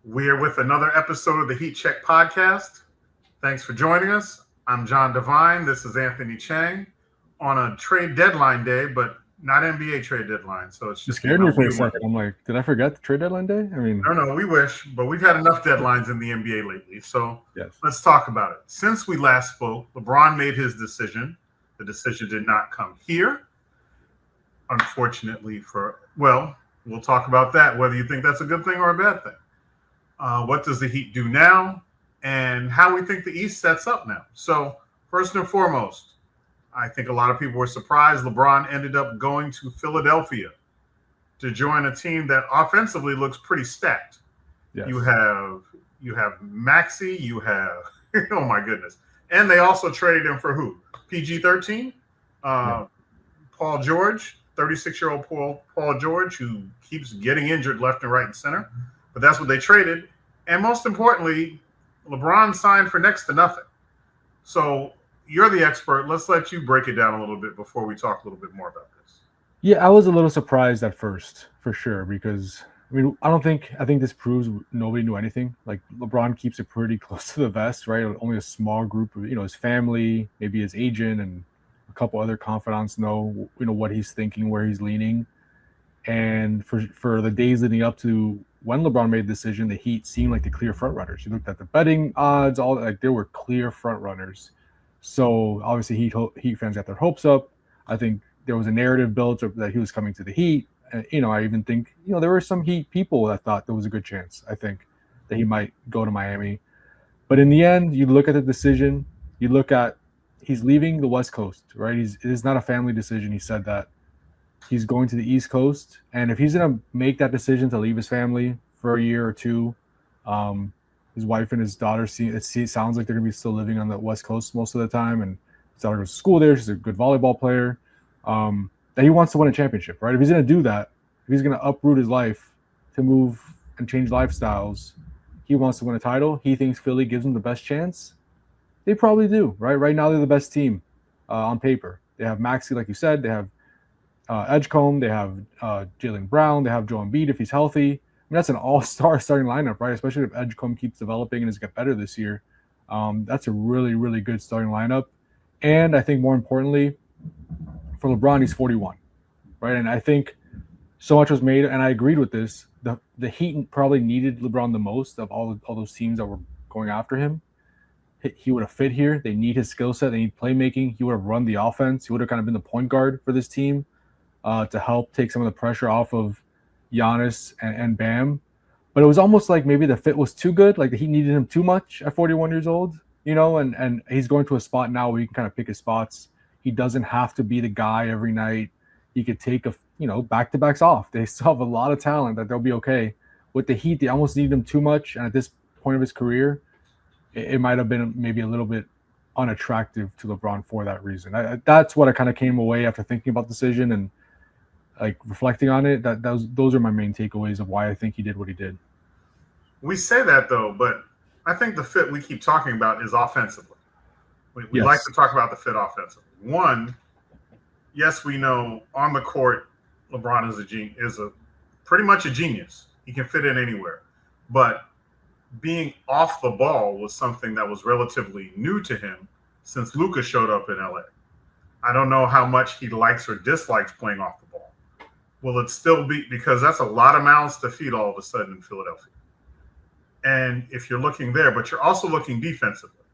We're with another episode of the Heat Check podcast. Thanks for joining us. I'm John Devine. This is Anthony Chang on a trade deadline day, but not NBA trade deadline. So it's You just the scared me for a MLB one. second. I'm like, did I forget the trade deadline day? I mean, No, we wish, but we've had enough deadlines in the NBA lately. So yes. let's talk about it. Since we last spoke, LeBron made his decision. The decision did not come here. Unfortunately, we'll talk about that, whether you think that's a good thing or a bad thing. What does the Heat do now, and how we think the East sets up now. So, first and foremost, I think a lot of people were surprised LeBron ended up going to Philadelphia to join a team that offensively looks pretty stacked. Yes. You have Maxey, you have oh my goodness, and they also traded him for who? PG-13, Paul George, 36-year-old Paul George, who keeps getting injured left and right and center. But that's what they traded. And most importantly, LeBron signed for next to nothing. So you're the expert. Let's let you break it down a little bit before we talk a little bit more about this. Yeah, I was a little surprised at first, for sure, because I think this proves nobody knew anything. Like LeBron keeps it pretty close to the vest, right? Only a small group of, his family, maybe his agent and a couple other confidants know, what he's thinking, where he's leaning. And for the days leading up to when LeBron made the decision, the Heat seemed like the clear front runners. You looked at the betting odds, all like there were clear front runners. So obviously Heat fans got their hopes up. I think there was a narrative built that he was coming to the Heat. And, I even think, there were some Heat people that thought there was a good chance, I think, that he might go to Miami. But in the end, you look at the decision, you look at he's leaving the West Coast, right? It is not a family decision. He said that. He's going to the East Coast, and if he's going to make that decision to leave his family for a year or two, his wife and his daughter sounds like they're going to be still living on the West Coast most of the time, and his daughter goes to school there. She's a good volleyball player. That he wants to win a championship, right? If he's going to do that, if he's going to uproot his life to move and change lifestyles, he wants to win a title. He thinks Philly gives him the best chance. They probably do, right? Right now, they're the best team on paper. They have Maxey, like you said. They have Edgecombe, they have Jaylen Brown, they have Joel Embiid if he's healthy. That's an all-star starting lineup, right? Especially if Edgecombe keeps developing and has got better this year. That's a really, really good starting lineup. And I think more importantly, for LeBron, he's 41, right? And I think so much was made, and I agreed with this. The Heat probably needed LeBron the most of all those teams that were going after him. He would have fit here. They need his skill set. They need playmaking. He would have run the offense. He would have kind of been the point guard for this team. To help take some of the pressure off of Giannis and Bam. But it was almost like maybe the fit was too good, like he needed him too much at 41 years old, and he's going to a spot now where he can kind of pick his spots. He doesn't have to be the guy every night. He could take back-to-backs off. They still have a lot of talent that they'll be okay. With the Heat, they almost need him too much, and at this point of his career, it might have been maybe a little bit unattractive to LeBron for that reason. That's what I kind of came away after thinking about the decision and like reflecting on it. Those are my main takeaways of why I think he did what he did. We say that though, but I think the fit we keep talking about is offensively. We like to talk about the fit offensively. One, yes, we know on the court, LeBron is pretty much a genius. He can fit in anywhere, but being off the ball was something that was relatively new to him since Luka showed up in LA. I don't know how much he likes or dislikes playing off the ball. Will it still be, because that's a lot of mouths to feed all of a sudden in Philadelphia. And if you're looking there, but you're also looking defensively.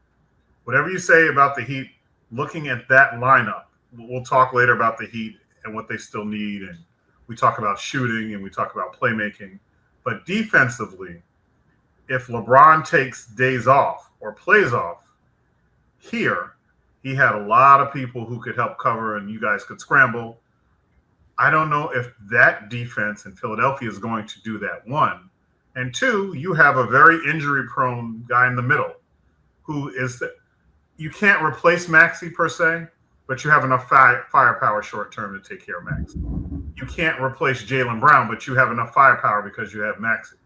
Whatever you say about the Heat, looking at that lineup, we'll talk later about the Heat and what they still need. And we talk about shooting and we talk about playmaking. But defensively, if LeBron takes days off or plays off here, he had a lot of people who could help cover and you guys could scramble. I don't know if that defense in Philadelphia is going to do that, one. And two, you have a very injury-prone guy in the middle who is – you can't replace Maxey per se, but you have enough firepower short-term to take care of Maxey. You can't replace Jaylen Brown, but you have enough firepower because you have Maxey.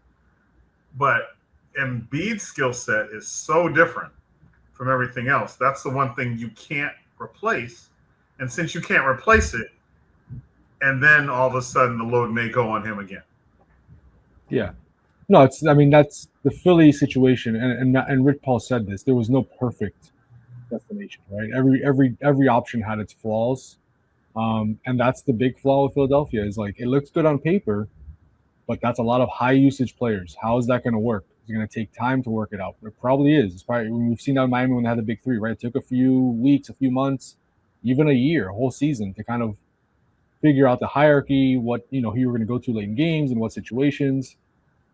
But Embiid's skill set is so different from everything else. That's the one thing you can't replace. And since you can't replace it, and then all of a sudden the load may go on him again. Yeah. No, it's. I mean, that's the Philly situation, and Rich Paul said this. There was no perfect destination, right? Every option had its flaws, and that's the big flaw with Philadelphia. Is like it looks good on paper, but that's a lot of high usage players. How is that going to work? It's going to take time to work it out. It probably is. It's probably we've seen that in Miami when they had the big three, right? It took a few weeks, a few months, even a year, a whole season to kind of figure out the hierarchy, what who you were going to go to late in games and what situations.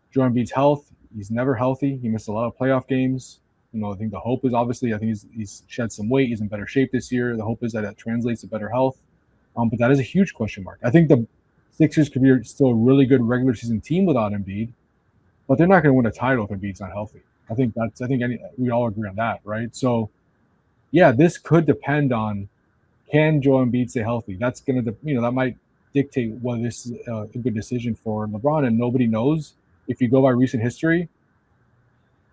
Joel Embiid's health, he's never healthy. He missed a lot of playoff games. I think the hope is obviously, I think he's shed some weight. He's in better shape this year. The hope is that translates to better health. But that is a huge question mark. I think the Sixers could be still a really good regular season team without Embiid, but they're not going to win a title if Embiid's not healthy. I think we all agree on that, right? So, yeah, this could depend on can Joel Embiid stay healthy. That's going to, that might dictate whether this is a good decision for LeBron, and nobody knows. If you go by recent history,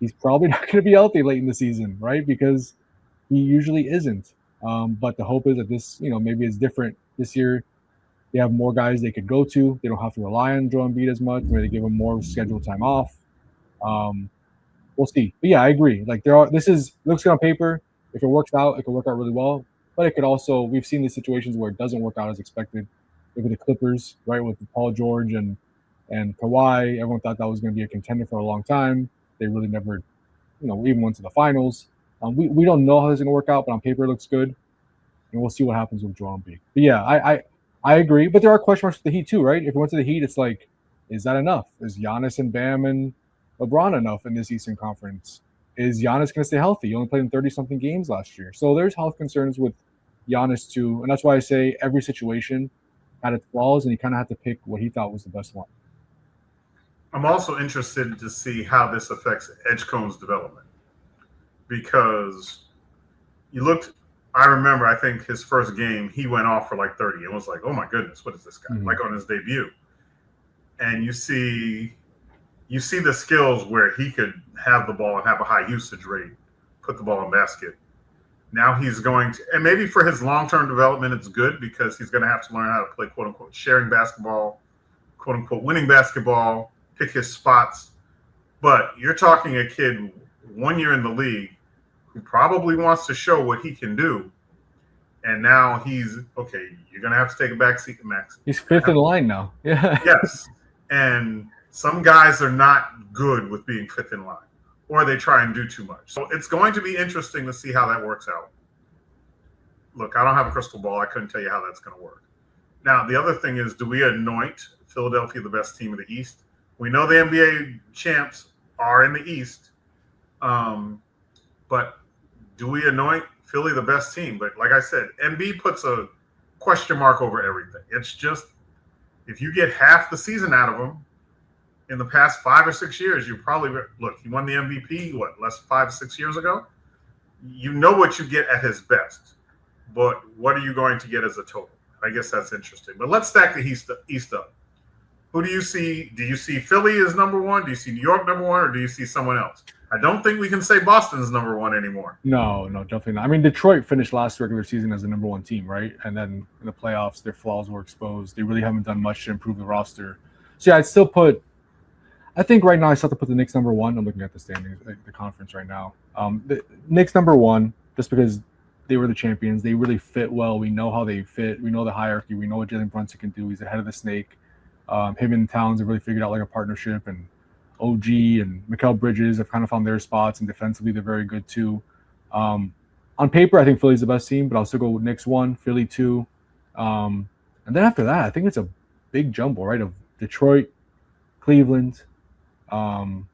he's probably not going to be healthy late in the season, right? Because he usually isn't. But the hope is that this, maybe it's different this year. They have more guys they could go to. They don't have to rely on Joel Embiid as much. Maybe they give him more scheduled time off. We'll see. But yeah, I agree. Like looks good on paper. If it works out, it could work out really well. But it could also, we've seen these situations where it doesn't work out as expected. Look at the Clippers, right, with Paul George and Kawhi. Everyone thought that was going to be a contender for a long time. They really never, even went to the finals. We don't know how this is going to work out, but on paper it looks good. And we'll see what happens with Joel Embiid. But yeah, I agree. But there are question marks with the Heat too, right? If you went to the Heat, it's like, is that enough? Is Giannis and Bam and LeBron enough in this Eastern Conference? Is Giannis going to stay healthy? He only played in 30-something games last year. So there's health concerns with Giannis too. And that's why I say every situation had its flaws, and he kind of had to pick what he thought was the best one. I'm also interested to see how this affects Edgecomb's development, because I remember, I think his first game, he went off for like 30. It was like, oh my goodness, what is this guy? Like on his debut. And you see the skills where he could have the ball and have a high usage rate, put the ball in basket. Now he's going to, and maybe for his long-term development, it's good because he's going to have to learn how to play, quote unquote, sharing basketball, quote unquote, winning basketball, pick his spots. But you're talking a kid 1 year in the league who probably wants to show what he can do. And now he's, okay, you're going to have to take a back seat to Max. He's fifth in line now. Yeah. Yes. And some guys are not good with being fifth in line, or they try and do too much. So it's going to be interesting to see how that works out. Look, I don't have a crystal ball. I couldn't tell you how that's going to work. Now, the other thing is, do we anoint Philadelphia the best team of the East? We know the NBA champs are in the East, but do we anoint Philly the best team? But like I said, Embiid puts a question mark over everything. It's just, if you get half the season out of him in the past 5 or 6 years, you probably, look, he won the MVP, less 5 or 6 years ago? You know what you get at his best, but what are you going to get as a total? I guess that's interesting. But let's stack the East up. Who do you see? Do you see Philly as number one? Do you see New York number one, or do you see someone else? I don't think we can say Boston's number one anymore. No, definitely not. I mean, Detroit finished last regular season as the number one team, right? And then in the playoffs, their flaws were exposed. They really haven't done much to improve the roster. So yeah, I think right now I still have to put the Knicks number one. I'm looking at the standings, the conference right now. The Knicks number one, just because they were the champions. They really fit well. We know how they fit. We know the hierarchy. We know what Jalen Brunson can do. He's ahead of the snake. Him and Towns have really figured out like a partnership, and OG and Mikal Bridges have kind of found their spots, and defensively they're very good too. On paper, I think Philly's the best team, but I'll still go with Knicks 1, Philly 2. And then after that, I think it's a big jumble, right? Of Detroit, Cleveland. You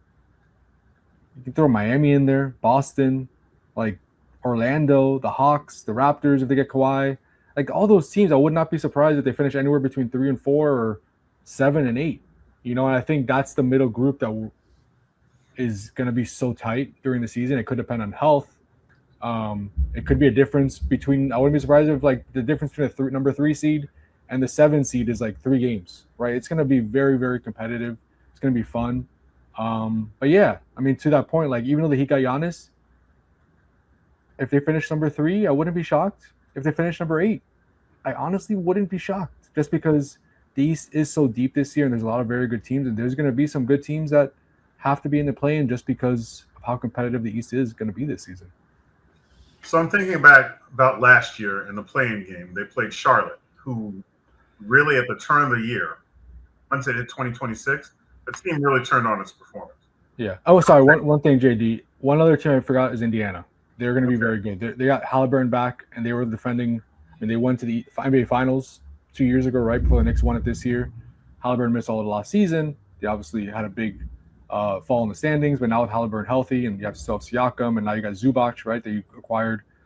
can throw Miami in there, Boston, like Orlando, the Hawks, the Raptors if they get Kawhi. Like all those teams, I would not be surprised if they finish anywhere between 3 and 4 or 7 and 8. And I think that's the middle group that is going to be so tight during the season. It could depend on health. It could be a difference between, I wouldn't be surprised if like the difference between the number 3 seed and the 7 seed is like 3 games, right? It's going to be very, very competitive. It's going to be fun. But yeah, I mean, to that point, like even though the Heat got Giannis, if they finish number 3, I wouldn't be shocked. If they finish number 8, I honestly wouldn't be shocked, just because the East is so deep this year and there's a lot of very good teams, and there's going to be some good teams that have to be in the play-in just because of how competitive the East is going to be this season. So I'm thinking about last year in the play-in game. They played Charlotte, who really at the turn of the year, once it hit 2026, the team really turned on its performance. Yeah. Oh, sorry. One thing, JD. One other team I forgot is Indiana. They're going to be very good. They got Halliburton back, and they were defending. And they went to the NBA Finals 2 years ago, right before the Knicks won it this year. Halliburton missed all of the last season. They obviously had a big fall in the standings, but now with Halliburton healthy, and you have still have Siakam, and now you got Zubac, right? That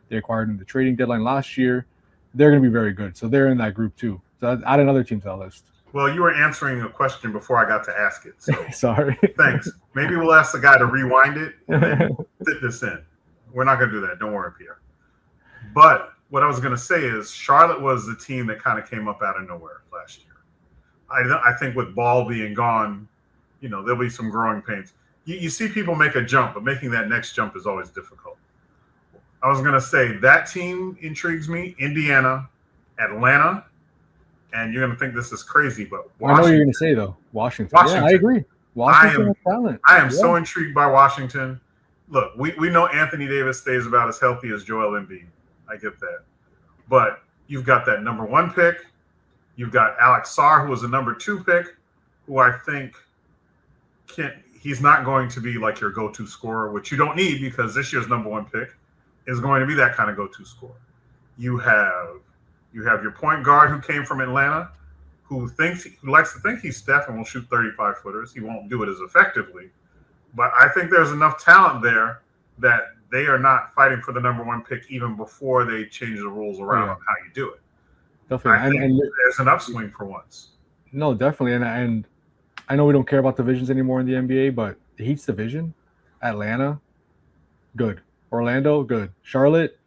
they acquired in the trading deadline last year. They're going to be very good. So they're in that group too. So add another team to that list. Well, you were answering a question before I got to ask it. So sorry. Thanks. Maybe we'll ask the guy to rewind it and then fit this in. We're not going to do that. Don't worry, Pierre. But what I was going to say is Charlotte was the team that kind of came up out of nowhere last year. I think with Ball being gone, there'll be some growing pains. You see people make a jump, but making that next jump is always difficult. I was going to say that team intrigues me. Indiana, Atlanta, and you're going to think this is crazy, but Washington. I know what you're going to say, though. Washington. Yeah, I agree. Washington has talent. I am so intrigued by Washington. Look, we know Anthony Davis stays about as healthy as Joel Embiid. I get that. But you've got that number 1 pick. You've got Alex Sarr, who was a number 2 pick, who I think he's not going to be like your go-to scorer, which you don't need because this year's number 1 pick is going to be that kind of go-to scorer. You have your point guard who came from Atlanta, who likes to think he's Steph and will shoot 35-footers. He won't do it as effectively. But I think there's enough talent there that they are not fighting for the number 1 pick even before they change the rules around on how you do it. Definitely. And there's an upswing for once. No, definitely. And I know we don't care about divisions anymore in the NBA, but the Heat's division, Atlanta, good. Orlando, good. Charlotte,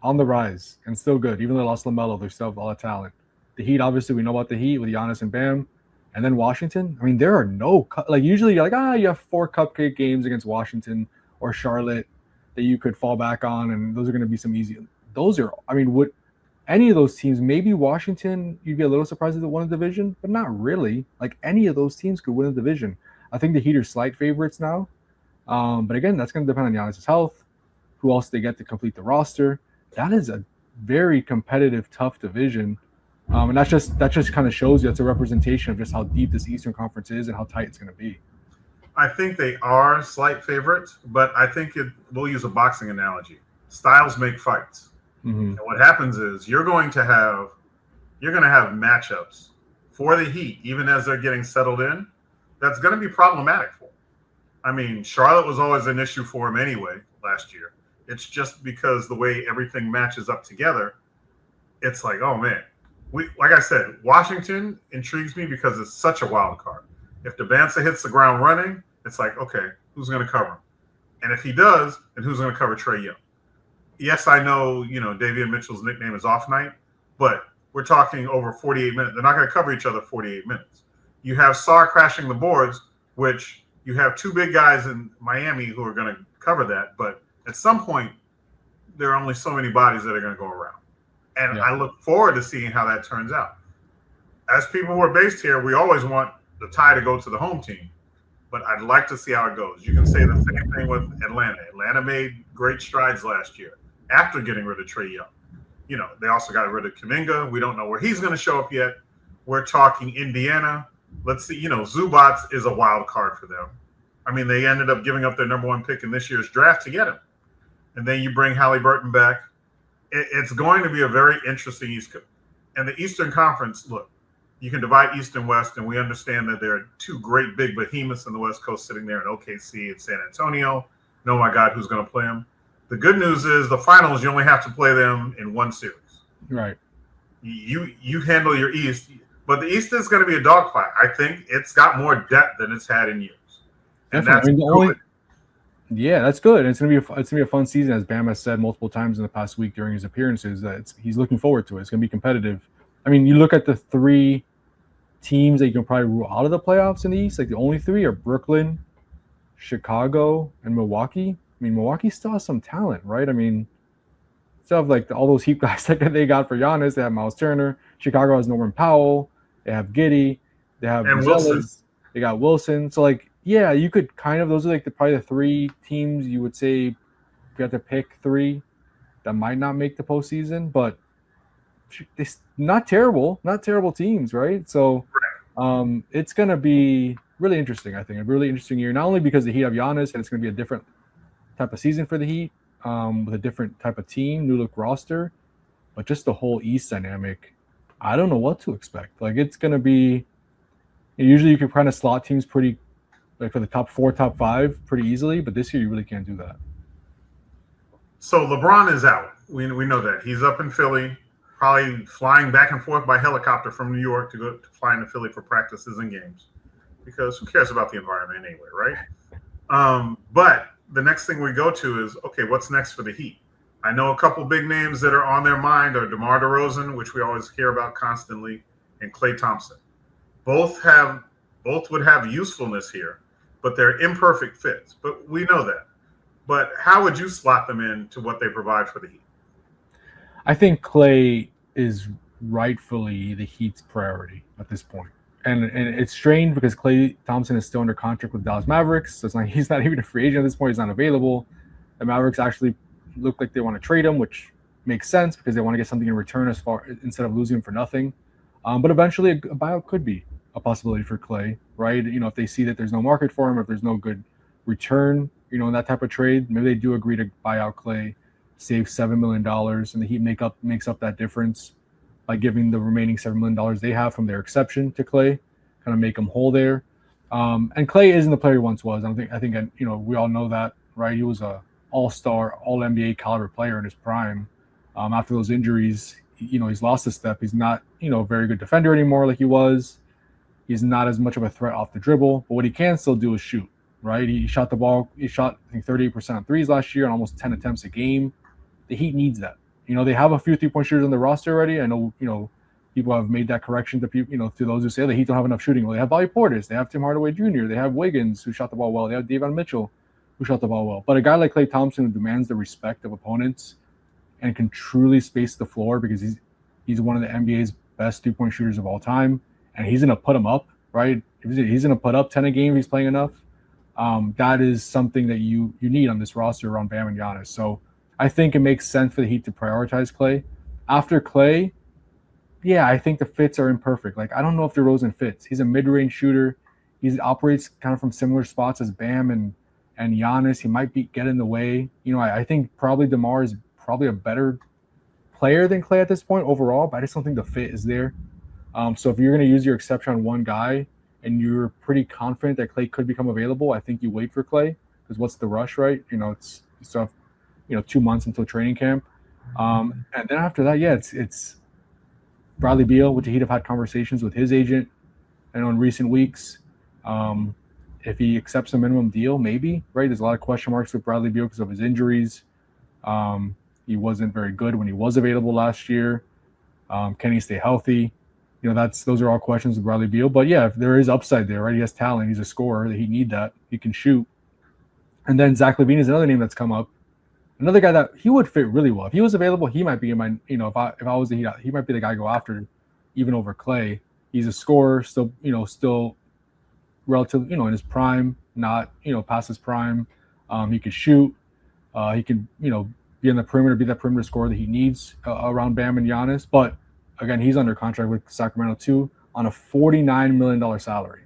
on the rise and still good. Even though they lost LaMelo, they still have all the talent. The Heat, obviously, we know about the Heat with Giannis and Bam. And then Washington, I mean, there are no – like usually you're like, you have 4 cupcake games against Washington or Charlotte that you could fall back on, and those are going to be some easy – those are – I mean, would any of those teams, maybe Washington, you'd be a little surprised if they won a division, but not really. Like any of those teams could win a division. I think the Heat are slight favorites now. But again, that's going to depend on Giannis' health, who else they get to complete the roster. That is a very competitive, tough division. And that just kind of shows you it's a representation of just how deep this Eastern Conference is and how tight it's going to be. I think they are slight favorites, but I think we'll use a boxing analogy. Styles make fights. Mm-hmm. And what happens is you're going to have matchups for the Heat, even as they're getting settled in, that's going to be problematic for them. I mean, Charlotte was always an issue for him anyway last year. It's just because the way everything matches up together, it's like, oh man. Like I said, Washington intrigues me because it's such a wild card. If Debanza hits the ground running, it's like, okay, who's going to cover him? And if he does, then who's going to cover Trae Young? Yes, I know, Davion Mitchell's nickname is Off Night, but we're talking over 48 minutes. They're not going to cover each other 48 minutes. You have Sarr crashing the boards, which you have 2 big guys in Miami who are going to cover that. But at some point, there are only so many bodies that are going to go around. And I look forward to seeing how that turns out. As people who are based here, we always want the tie to go to the home team. But I'd like to see how it goes. You can say the same thing with Atlanta. Atlanta made great strides last year after getting rid of Trae Young. They also got rid of Kuminga. We don't know where he's going to show up yet. We're talking Indiana. Let's see. Zubac is a wild card for them. I mean, they ended up giving up their number 1 pick in this year's draft to get him. And then you bring Halliburton back. It's going to be a very interesting East Coast. And the Eastern Conference, look, you can divide East and West, and we understand that there are 2 great big behemoths in the West Coast sitting there in OKC and San Antonio. And oh, my God, who's going to play them? The good news is the finals, you only have to play them in 1 series. Right. You handle your East, but the East is going to be a dogfight. I think it's got more depth than it's had in years. And Definitely. Yeah, that's good. It's gonna be a fun season, as Bam has said multiple times in the past week during his appearances. That he's looking forward to it. It's gonna be competitive. I mean, you look at the 3 teams that you can probably rule out of the playoffs in the East. Like the only 3 are Brooklyn, Chicago, and Milwaukee. I mean, Milwaukee still has some talent, right? I mean, still have like all those Heat guys that they got for Giannis. They have Miles Turner. Chicago has Norman Powell. They have Giddey. They have Wilson. They got Wilson. So like Yeah, you could kind of. Those are like probably the three teams you would say if you have to pick three that might not make the postseason, but it's not terrible teams, right? So it's going to be really interesting. I think a really interesting year, not only because the Heat have Giannis and it's going to be a different type of season for the Heat with a different type of team, new look roster, but just the whole East dynamic. I don't know what to expect. Like it's going to be. Usually you can kind of slot teams pretty like for the top 4, top 5 pretty easily, but this year you really can't do that. So LeBron is out. We know that. He's up in Philly, probably flying back and forth by helicopter from New York to go to fly into Philly for practices and games. Because who cares about the environment anyway, right? But the next thing we go to is, okay, what's next for the Heat? I know a couple big names that are on their mind are DeMar DeRozan, which we always hear about constantly, and Klay Thompson. Both would have usefulness here, but they're imperfect fits. But we know that. But how would you slot them into what they provide for the Heat? I think Klay is rightfully the Heat's priority at this point. And it's strange because Klay Thompson is still under contract with Dallas Mavericks. So it's not, he's not even a free agent at this point. He's not available. The Mavericks actually look like they want to trade him, which makes sense because they want to get something in return instead of losing him for nothing. But eventually a buyout could be a possibility for Klay, right? If they see that there's no market for him, or if there's no good return, in that type of trade, maybe they do agree to buy out Klay, save $7 million, and the Heat makes up that difference by giving the remaining $7 million they have from their exception to Klay, kind of make them whole there. And Klay isn't the player he once was. I think we all know that, right? He was a all-star, all-NBA caliber player in his prime. After those injuries, he's lost a step. He's not, a very good defender anymore like he was. He's not as much of a threat off the dribble, but what he can still do is shoot, right? He shot the ball. He shot, I think, 38% on threes last year and almost 10 attempts a game. The Heat needs that. They have a few three-point shooters on the roster already. I know, people have made that correction to people, to those who say the Heat don't have enough shooting. Well, they have Bobby Portis. They have Tim Hardaway Jr. They have Wiggins, who shot the ball well. They have Davion Mitchell, who shot the ball well. But a guy like Klay Thompson who demands the respect of opponents and can truly space the floor because he's one of the NBA's best three-point shooters of all time, and he's going to put him up, right? He's going to put up 10 a game if he's playing enough. That is something that you need on this roster around Bam and Giannis. So I think it makes sense for the Heat to prioritize Klay. After Klay, yeah, I think the fits are imperfect. Like, I don't know if DeRozan fits. He's a mid-range shooter. He operates kind of from similar spots as Bam and Giannis. He might get in the way. I think probably DeMar is probably a better player than Klay at this point overall, but I just don't think the fit is there. So if you're going to use your exception on one guy and you're pretty confident that Klay could become available, I think you wait for Klay because what's the rush, right? It's you still have 2 months until training camp. And then after that, yeah, it's Bradley Beal, which the Heat have had conversations with his agent and in recent weeks. If he accepts a minimum deal, maybe, right? There's a lot of question marks with Bradley Beal because of his injuries. He wasn't very good when he was available last year. Can he stay healthy? Those are all questions with Bradley Beal. But yeah, if there is upside there, right? He has talent. He's a scorer. He need that. He can shoot. And then Zach LaVine is another name that's come up. Another guy that he would fit really well. If he was available, he might be in my, if I was the Heat, he might be the guy to go after even over Klay. He's a scorer, still relative, in his prime, not, past his prime. He can shoot. He can, be in the perimeter, be that perimeter scorer that he needs around Bam and Giannis. But again, he's under contract with Sacramento too on a $49 million salary.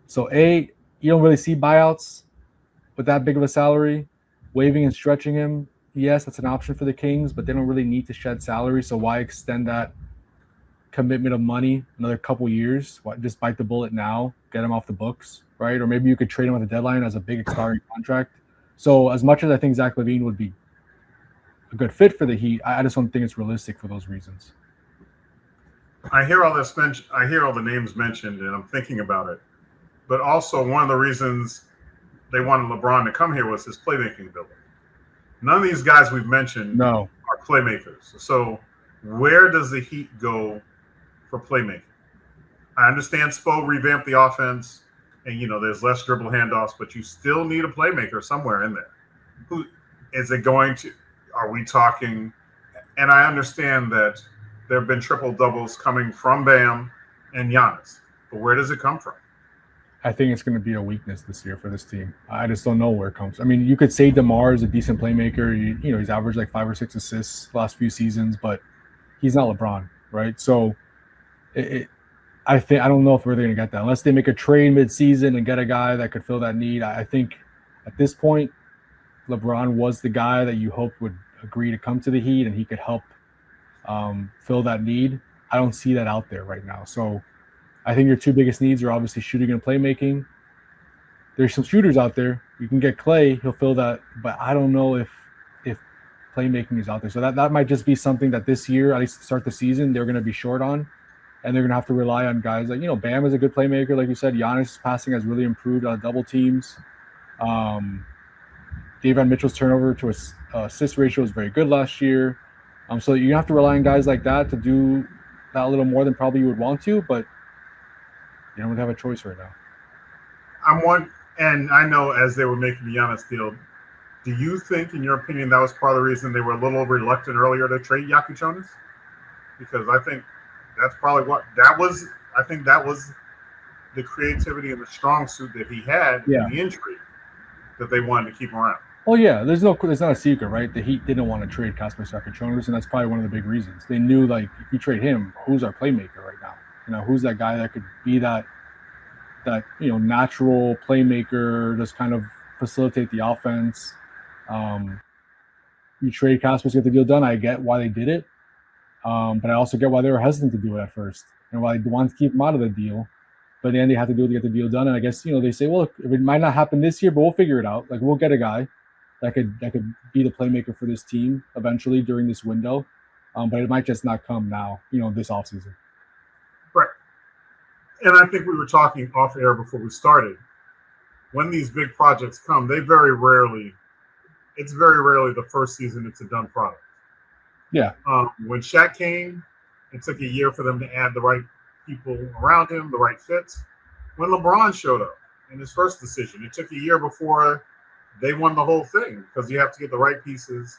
So you don't really see buyouts with that big of a salary. Waiving and stretching him, yes, that's an option for the Kings, but they don't really need to shed salary. So why extend that commitment of money another couple years? Why just bite the bullet now, get him off the books, right? Or maybe you could trade him at the deadline as a big expiring contract. So as much as I think Zach LaVine would be a good fit for the Heat, I just don't think it's realistic for those reasons. I hear all this I hear all the names mentioned, and I'm thinking about it. But also, one of the reasons they wanted LeBron to come here was his playmaking ability. None of these guys we've mentioned are playmakers. So where does the Heat go for playmaking? I understand Spo revamped the offense, and there's less dribble handoffs, but you still need a playmaker somewhere in there. Who is it going to? Are we talking? And I understand that there have been triple doubles coming from Bam and Giannis, but where does it come from? I think it's going to be a weakness this year for this team. I just don't know where it comes. I mean, you could say DeMar is a decent playmaker. He's averaged like 5 or 6 assists last few seasons, but he's not LeBron, right? So I don't know if we're going to get that unless they make a trade mid-season and get a guy that could fill that need. I think at this point, LeBron was the guy that you hoped would agree to come to the Heat and he could help fill that need. I don't see that out there right now. So I think your two biggest needs are obviously shooting and playmaking. There's some shooters out there. You can get Clay, he'll fill that, but I don't know if playmaking is out there. So that might just be something that this year, at least to start the season, they're going to be short on. And they're going to have to rely on guys like, Bam is a good playmaker. Like you said, Giannis' passing has really improved on double teams. Davion Mitchell's turnover to assist ratio is very good last year. So you have to rely on guys like that to do that a little more than probably you would want to, but you don't have a choice right now. And I know as they were making the Giannis deal, do you think, in your opinion, that was part of the reason they were a little reluctant earlier to trade Yakuchonis? Because I think that's probably I think that was the creativity and the strong suit that he had in the injury that they wanted to keep around. Oh yeah, there's not a secret, right? The Heat didn't want to trade Kasper Yakuchonis, and that's probably one of the big reasons. They knew, like, if you trade him, who's our playmaker right now? Who's that guy that could be that natural playmaker, just kind of facilitate the offense. You trade Kasper to get the deal done. I get why they did it, but I also get why they were hesitant to do it at first, and why they wanted to keep him out of the deal. But then they had to do it to get the deal done. And I guess they say, well, look, it might not happen this year, but we'll figure it out. Like, we'll get a guy that could be the playmaker for this team eventually during this window, but it might just not come now, this offseason. Right. And I think we were talking off air before we started. When these big projects come, it's very rarely the first season it's a done product. Yeah. When Shaq came, it took a year for them to add the right people around him, the right fits. When LeBron showed up in his first decision, it took a year before they won the whole thing, because you have to get the right pieces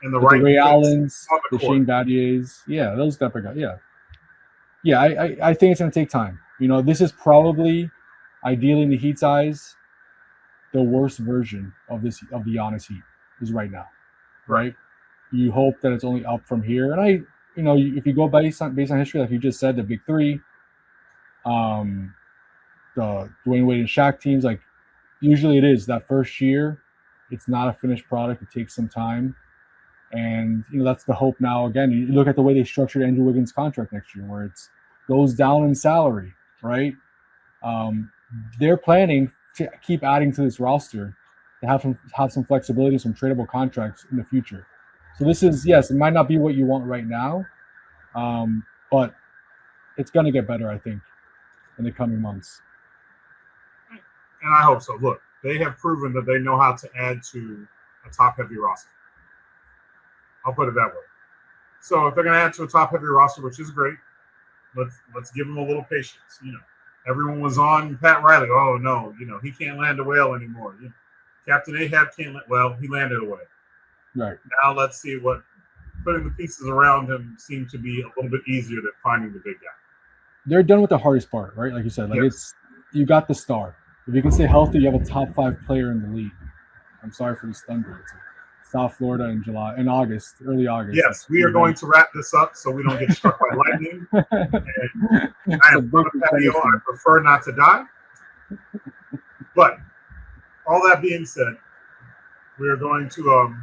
and the right Ray Allens, the Shane Battiers, those type of guys. Yeah. I think it's going to take time. This is probably, ideally in the Heat's eyes, the worst version of the Giannis Heat is right now, right? You hope that it's only up from here, and if you go based on history, like you just said, the big three, the Dwayne Wade and Shaq teams, like, usually it is that first year, it's not a finished product. It takes some time, and that's the hope now. Again, you look at the way they structured Andrew Wiggins' contract next year, where it goes down in salary, right? They're planning to keep adding to this roster to have some flexibility, some tradable contracts in the future. So this is, yes, it might not be what you want right now, but it's going to get better, I think, in the coming months. And I hope so. Look, they have proven that they know how to add to a top-heavy roster. I'll put it that way. So if they're going to add to a top-heavy roster, which is great, let's give them a little patience. Everyone was on Pat Riley. Oh no, he can't land a whale anymore. Captain Ahab can't. He landed a whale. Right. Now let's see what putting the pieces around him seemed to be a little bit easier than finding the big guy. They're done with the hardest part, right? Like you said, you got the star. If you can stay healthy, you have a top 5 player in the league. I'm sorry for this thunder. It's South Florida in August, early August. Yes, we are going to wrap this up so we don't get struck by lightning. And I am on a patio. I prefer not to die. But all that being said, we are going to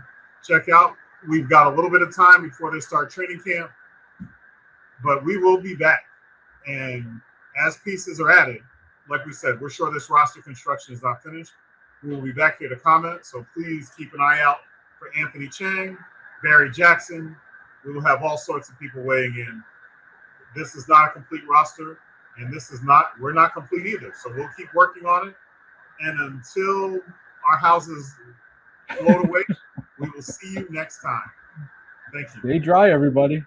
check out. We've got a little bit of time before they start training camp, but we will be back. And as pieces are added, like we said, we're sure this roster construction is not finished. We will be back here to comment, so please keep an eye out for Anthony Chang, Barry Jackson. We will have all sorts of people weighing in. This is not a complete roster, and we're not complete either. So we'll keep working on it. And until our houses float away, we will see you next time. Thank you. Stay dry, everybody.